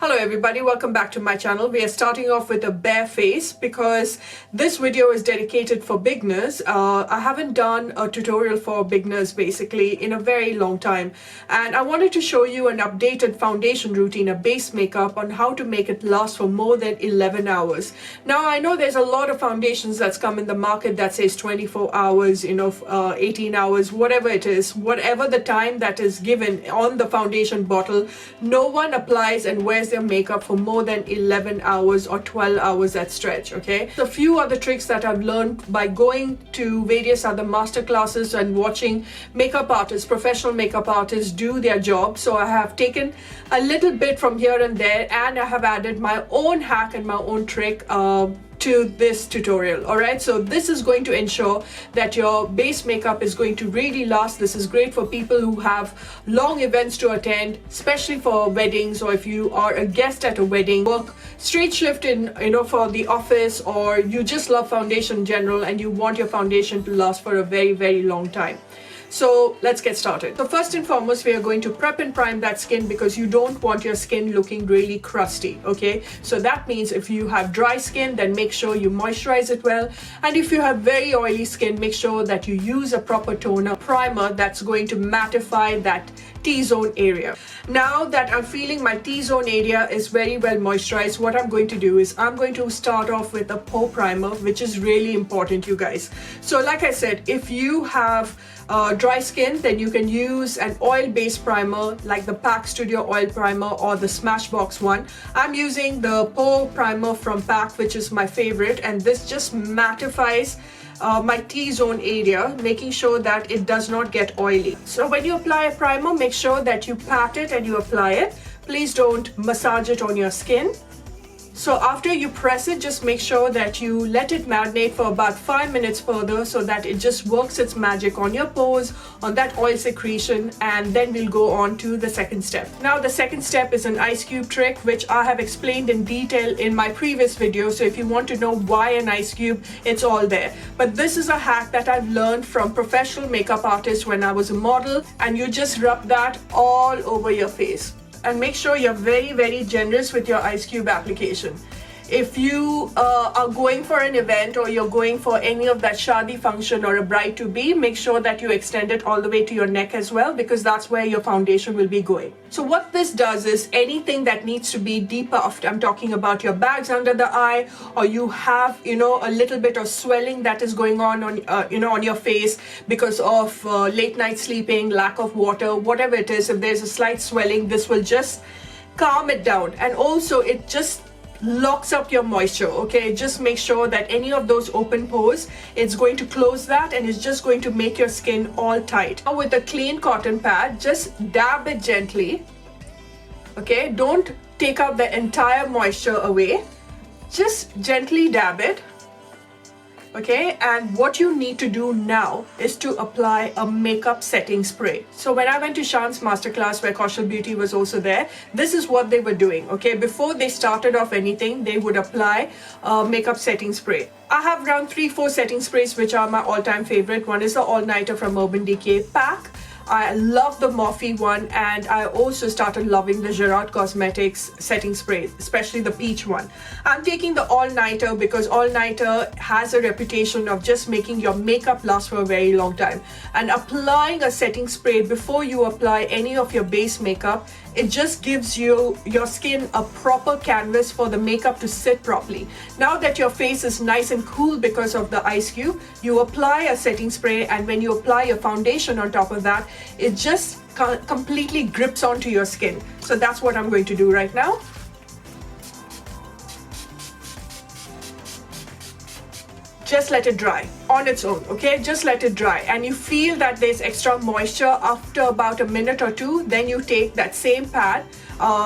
Hello everybody, welcome back to my channel. We are starting off with a bare face because this video is dedicated for beginners. I haven't done a tutorial for beginners basically in a very long time, and I wanted to show you an updated foundation routine, a base makeup on how to make it last for more than 11 hours. Now I know there's a lot of foundations that's come in the market that says 24 hours, 18 hours, whatever it is, whatever the time that is given on the foundation bottle, no one applies and wears their makeup for more than 11 hours or 12 hours at stretch. Okay, so a few other tricks that I've learned by going to various other master classes and watching makeup artists, professional makeup artists do their job. So I have taken a little bit from here and there, and I have added my own hack and my own trick to this tutorial. All right, so this is going to ensure that your base makeup is going to really last. This is great for people who have long events to attend, especially for weddings, or if you are a guest at a wedding, work straight shift in for the office, or you just love foundation in general and you want your foundation to last for a very, very long time. So let's get started. So first and foremost, we are going to prep and prime that skin because you don't want your skin looking really crusty. Okay, so that means if you have dry skin, then make sure you moisturize it well, and if you have very oily skin, make sure that you use a proper toner primer that's going to mattify that T-zone area. Now that I'm feeling my T-zone area is very well moisturized, what I'm going to do is I'm going to start off with a pore primer, which is really important, you guys. So like I said, if you have dry skin, then you can use an oil-based primer like the PAC Studio Oil Primer or the Smashbox one. I'm using the pore primer from PAC, which is my favorite, and this just mattifies my T-zone area, making sure that it does not get oily. So when you apply a primer, make sure that you pat it and you apply it. Please don't massage it on your skin. So after you press it, just make sure that you let it marinate for about 5 minutes further so that it just works its magic on your pores, on that oil secretion, and then we'll go on to the second step. Now the second step is an ice cube trick, which I have explained in detail in my previous video. So if you want to know why an ice cube, it's all there. But this is a hack that I've learned from professional makeup artists when I was a model, and you just rub that all over your face. And make sure you're very, very generous with your ice cube application. If you are going for an event or you're going for any of that shadi function or a bride to be, make sure that you extend it all the way to your neck as well, because that's where your foundation will be going. So what this does is anything that needs to be depuffed, I'm talking about your bags under the eye, or you have a little bit of swelling that is going on on your face because of late night sleeping, lack of water, whatever it is. If there's a slight swelling, this will just calm it down, and also it just locks up your moisture. Okay, just make sure that any of those open pores, it's going to close that, and it's just going to make your skin all tight. Now with a clean cotton pad, just dab it gently. Okay, don't take out the entire moisture away, just gently dab it. Okay, and what you need to do now is to apply a makeup setting spray. So when I went to Shan's masterclass, where Kaushal Beauty was also there, this is what they were doing. Okay, before they started off anything, they would apply a makeup setting spray. I have around 3-4 setting sprays which are my all-time favorite. One is the all-nighter from Urban Decay PAC. I love the Morphe one, and I also started loving the Gerard Cosmetics setting spray, especially the peach one. I'm taking the all-nighter because all-nighter has a reputation of just making your makeup last for a very long time. And applying a setting spray before you apply any of your base makeup, it just gives your skin a proper canvas for the makeup to sit properly. Now that your face is nice and cool because of the ice cube, you apply a setting spray, and when you apply your foundation on top of that, it just completely grips onto your skin. So that's what I'm going to do right now. Just let it dry on its own. Okay, just let it dry, and you feel that there's extra moisture after about a minute or two. Then you take that same pad,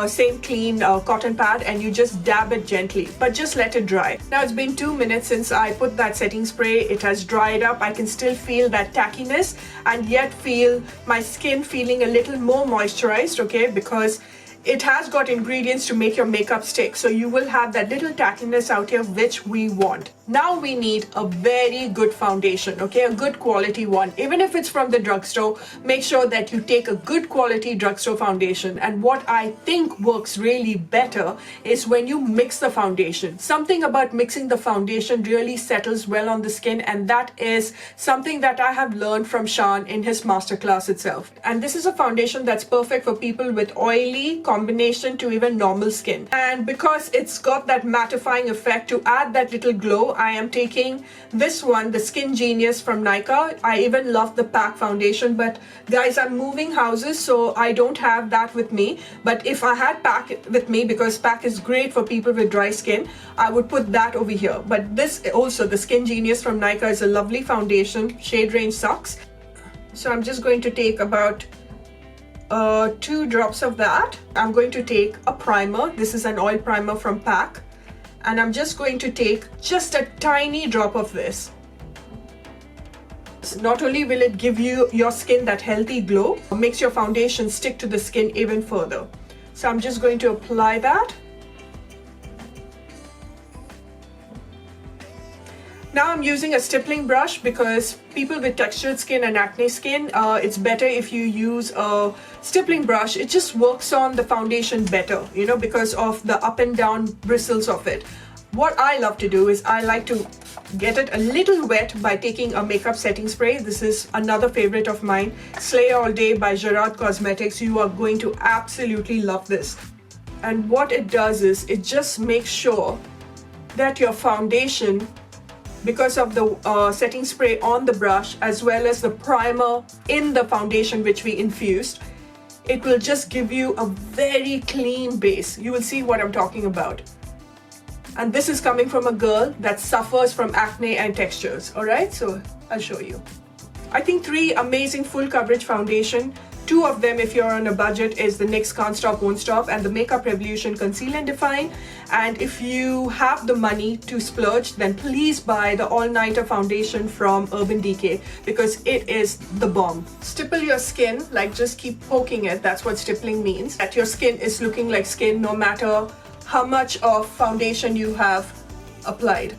same clean cotton pad, and you just dab it gently, but just let it dry. Now it's been 2 minutes since I put that setting spray. It has dried up. I can still feel that tackiness and yet feel my skin feeling a little more moisturized. Okay, because it has got ingredients to make your makeup stick, so you will have that little tackiness out here which we want. Now we need a very good foundation, okay, a good quality one. Even if it's from the drugstore, make sure that you take a good quality drugstore foundation. And what I think works really better is when you mix the foundation. Something about mixing the foundation really settles well on the skin, and that is something that I have learned from Sean in his masterclass itself. And this is a foundation that's perfect for people with oily combination to even normal skin. And because it's got that mattifying effect to add that little glow, I am taking this one, the Skin Genius from Nykaa. I even love the PAC foundation, but guys, I'm moving houses, so I don't have that with me. But if I had PAC with me, because PAC is great for people with dry skin, I would put that over here. But this also, the Skin Genius from Nykaa, is a lovely foundation. Shade range sucks. So I'm just going to take about 2 drops of that. I'm going to take a primer. This is an oil primer from PAC. And I'm just going to take just a tiny drop of this. Not only will it give you your skin that healthy glow, it makes your foundation stick to the skin even further. So I'm just going to apply that. Now I'm using a stippling brush because people with textured skin and acne skin, it's better if you use a stippling brush. It just works on the foundation better, you know, because of the up and down bristles of it. What I love to do is I like to get it a little wet by taking a makeup setting spray. This is another favorite of mine, Slay All Day by Gerard Cosmetics. You are going to absolutely love this. And what it does is it just makes sure that your foundation, because of the setting spray on the brush as well as the primer in the foundation which we infused, it will just give you a very clean base. You will see what I'm talking about. And this is coming from a girl that suffers from acne and textures. All right, so I'll show you. I think 3 amazing full coverage foundation. 2 of them, if you're on a budget, is the NYX Can't Stop Won't Stop and the Makeup Revolution Conceal and Define. And if you have the money to splurge, then please buy the All Nighter foundation from Urban Decay because it is the bomb. Stipple your skin, like just keep poking it. That's what stippling means. That your skin is looking like skin no matter how much of foundation you have applied.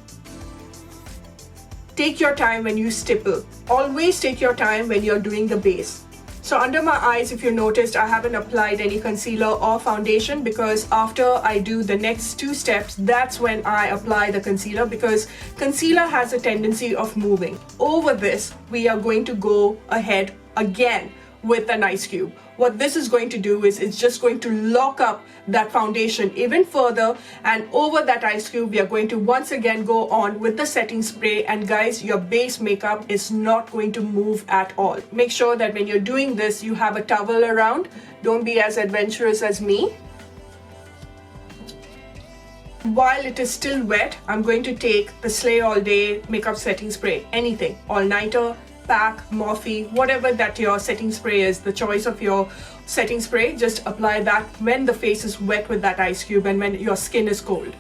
Take your time when you stipple. Always take your time when you're doing the base. So under my eyes, if you noticed, I haven't applied any concealer or foundation because after I do the next 2 steps, that's when I apply the concealer because concealer has a tendency of moving. Over this, we are going to go ahead again with an ice cube. What this is going to do is it's just going to lock up that foundation even further, and over that ice cube we are going to once again go on with the setting spray. And guys, your base makeup is not going to move at all. Make sure that when you're doing this you have a towel around. Don't be as adventurous as me. While it is still wet, I'm going to take the Slay All Day makeup setting spray. Anything, All Nighter, PAC, Morphe, whatever that your setting spray is, the choice of your setting spray, just apply that when the face is wet with that ice cube and when your skin is cold.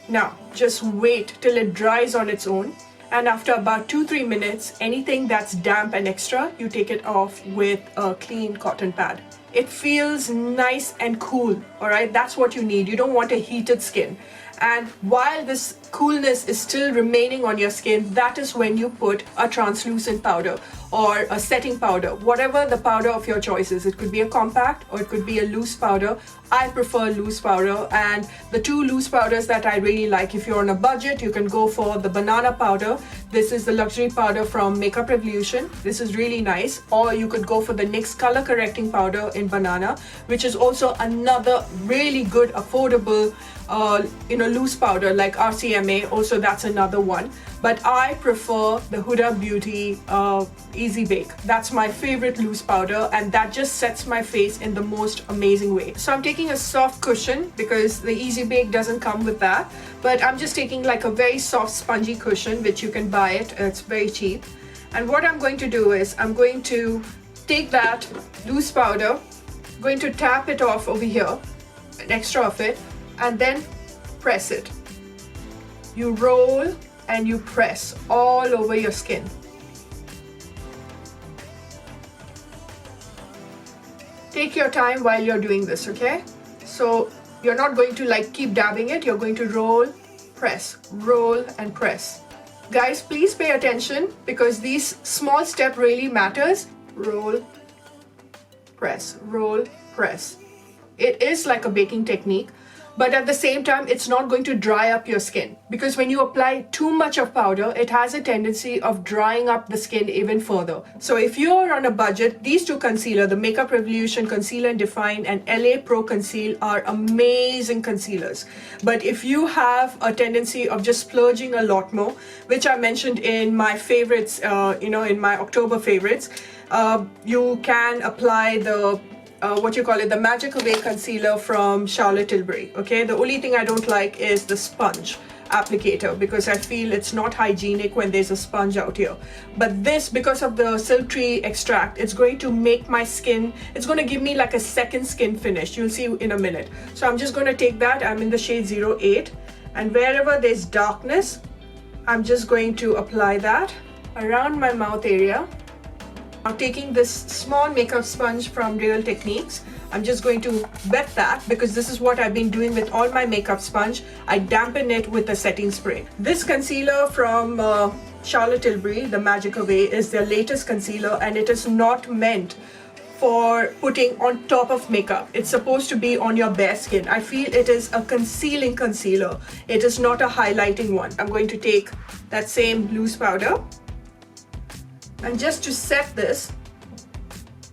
Now, just wait till it dries on its own. And after about 2-3 minutes, anything that's damp and extra, you take it off with a clean cotton pad. It feels nice and cool, all right? That's what you need. You don't want a heated skin. And while this coolness is still remaining on your skin, that is when you put a translucent powder or a setting powder, whatever the powder of your choice is. It could be a compact or it could be a loose powder. I prefer loose powder, and the 2 loose powders that I really like, if you're on a budget, you can go for the banana powder. This is the luxury powder from Makeup Revolution. This is really nice. Or you could go for the NYX color correcting powder in banana, which is also another really good affordable loose powder like RCMA. Also, that's another one. But I prefer the Huda Beauty Easy Bake. That's my favorite loose powder, and that just sets my face in the most amazing way. So I'm taking a soft cushion because the Easy Bake doesn't come with that, but I'm just taking like a very soft spongy cushion, which you can buy it. It's very cheap. And what I'm going to do is I'm going to take that loose powder, going to tap it off over here, an extra of it, and then press it. You roll and you press all over your skin. Take your time while you're doing this, okay? So you're not going to like keep dabbing it, you're going to roll, roll and press. Guys, please pay attention because these small step really matters. Roll, press, roll, press. It is like a baking technique, but at the same time, it's not going to dry up your skin because when you apply too much of powder, it has a tendency of drying up the skin even further. So if you're on a budget, these two concealer, the Makeup Revolution Conceal and Define and LA Pro Conceal are amazing concealers. But if you have a tendency of just splurging a lot more, which I mentioned in my favorites, in my October favorites, you can apply the the Magic Away concealer from Charlotte Tilbury. Okay, the only thing I don't like is the sponge applicator because I feel it's not hygienic when there's a sponge out here. But this, because of the silk tree extract, it's going to make my skin, it's going to give me like a second skin finish. You'll see in a minute. So I'm just going to take that. I'm in the shade 08, and wherever there's darkness, I'm just going to apply that around my mouth area. Now taking this small makeup sponge from Real Techniques, I'm just going to wet that because this is what I've been doing with all my makeup sponge. I dampen it with a setting spray. This concealer from Charlotte Tilbury, the Magic Away, is their latest concealer and it is not meant for putting on top of makeup. It's supposed to be on your bare skin. I feel it is a concealing concealer. It is not a highlighting one. I'm going to take that same loose powder. And just to set this,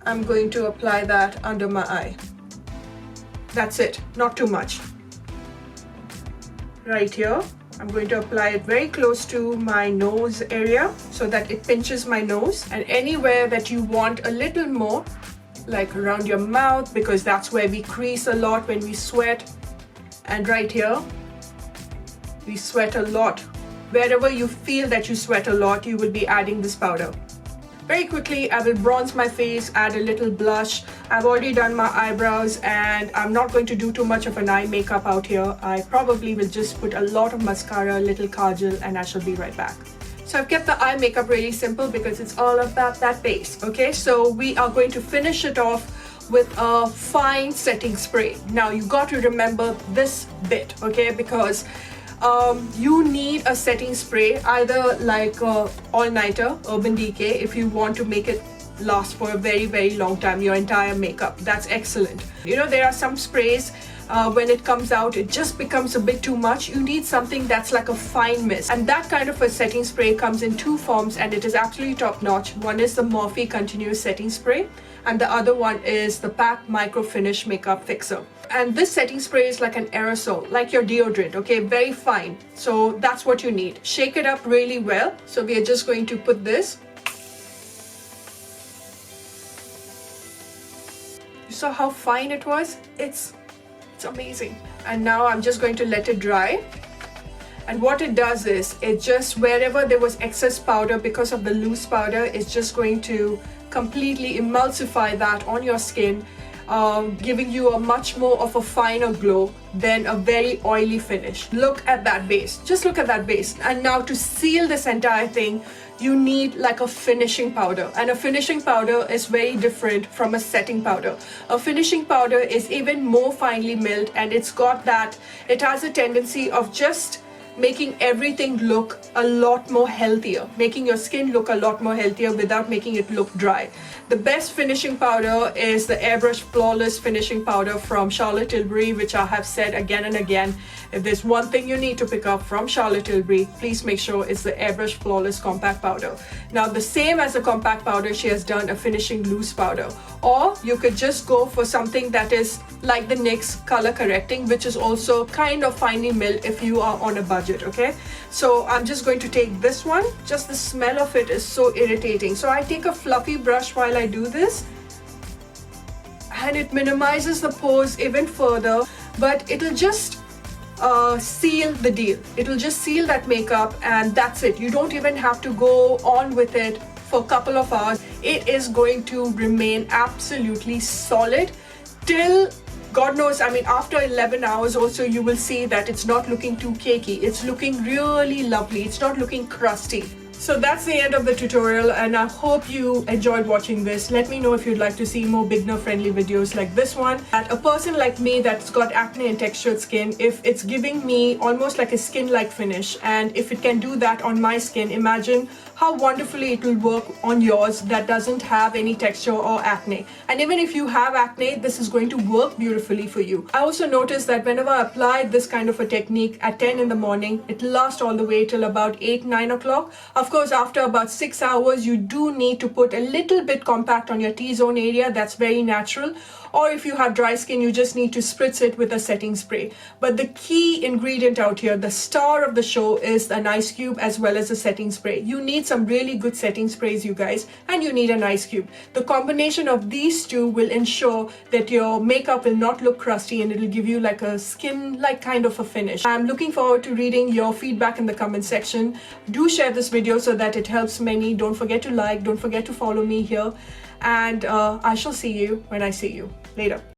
I'm going to apply that under my eye. That's it, not too much. Right here, I'm going to apply it very close to my nose area so that it pinches my nose. And anywhere that you want a little more, like around your mouth, because that's where we crease a lot when we sweat. And right here, we sweat a lot. Wherever you feel that you sweat a lot, you will be adding this powder. Very quickly, I will bronze my face, add a little blush. I've already done my eyebrows and I'm not going to do too much of an eye makeup out here. I probably will just put a lot of mascara, a little kajal, and I shall be right back. So I've kept the eye makeup really simple because it's all about that base, okay? So we are going to finish it off with a fine setting spray. Now you got to remember this bit, okay? Because you need a setting spray, either like all-nighter, Urban Decay, if you want to make it last for a very, very long time, your entire makeup. That's excellent. You know, there are some sprays, when it comes out, it just becomes a bit too much. You need something that's like a fine mist. And that kind of a setting spray comes in two forms and it is absolutely top-notch. One is the Morphe Continuous Setting Spray and the other one is the PAC Micro Finish Makeup Fixer. And this setting spray is like an aerosol, like your deodorant, okay? Very fine. So that's what you need. Shake it up really well. So we are just going to put this. You saw how fine it was? It's amazing. And now I'm just going to let it dry. And what it does is, it just, wherever there was excess powder because of the loose powder, it's just going to completely emulsify that on your skin, giving you a much more of a finer glow than a very oily finish. Look at that base. Just look at that base. And now to seal this entire thing, you need like a finishing powder. And a finishing powder is very different from a setting powder. A finishing powder is even more finely milled and it's got that, it has a tendency of just making everything look a lot more healthier, making your skin look a lot more healthier without making it look dry. The best finishing powder is the Airbrush Flawless Finishing Powder from Charlotte Tilbury, which I have said again and again. If there's one thing you need to pick up from Charlotte Tilbury, please make sure it's the Airbrush Flawless Compact Powder. Now, the same as a compact powder, she has done a finishing loose powder. Or you could just go for something that is like the NYX Color Correcting, which is also kind of finely milled if you are on a budget, okay? So I'm just going to take this one. Just the smell of it is so irritating. So I take a fluffy brush while I do this, and it minimizes the pores even further, but it'll just seal the deal. It'll just seal that makeup and that's it. You don't even have to go on with it for a couple of hours. It is going to remain absolutely solid till God knows, I mean, after 11 hours also you will see that it's not looking too cakey. It's looking really lovely. It's not looking crusty. So that's the end of the tutorial, and I hope you enjoyed watching this. Let me know if you'd like to see more beginner friendly videos like this one. At a person like me that's got acne and textured skin, if it's giving me almost like a skin-like finish, and if it can do that on my skin, imagine how wonderfully it will work on yours that doesn't have any texture or acne. And even if you have acne, this is going to work beautifully for you. I also noticed that whenever I applied this kind of a technique at 10 in the morning, it lasts all the way till about 8-9 o'clock. Of course, after about 6 hours, you do need to put a little bit compact on your T-zone area. That's very natural. Or if you have dry skin, you just need to spritz it with a setting spray. But the key ingredient out here, the star of the show, is an ice cube as well as a setting spray. You need some really good setting sprays, you guys, and you need an ice cube. The combination of these two will ensure that your makeup will not look crusty, and it'll give you like a skin-like kind of a finish. I'm looking forward to reading your feedback in the comment section. Do share this video so that it helps many. Don't forget to like, don't forget to follow me here, and I shall see you when I see you. Later.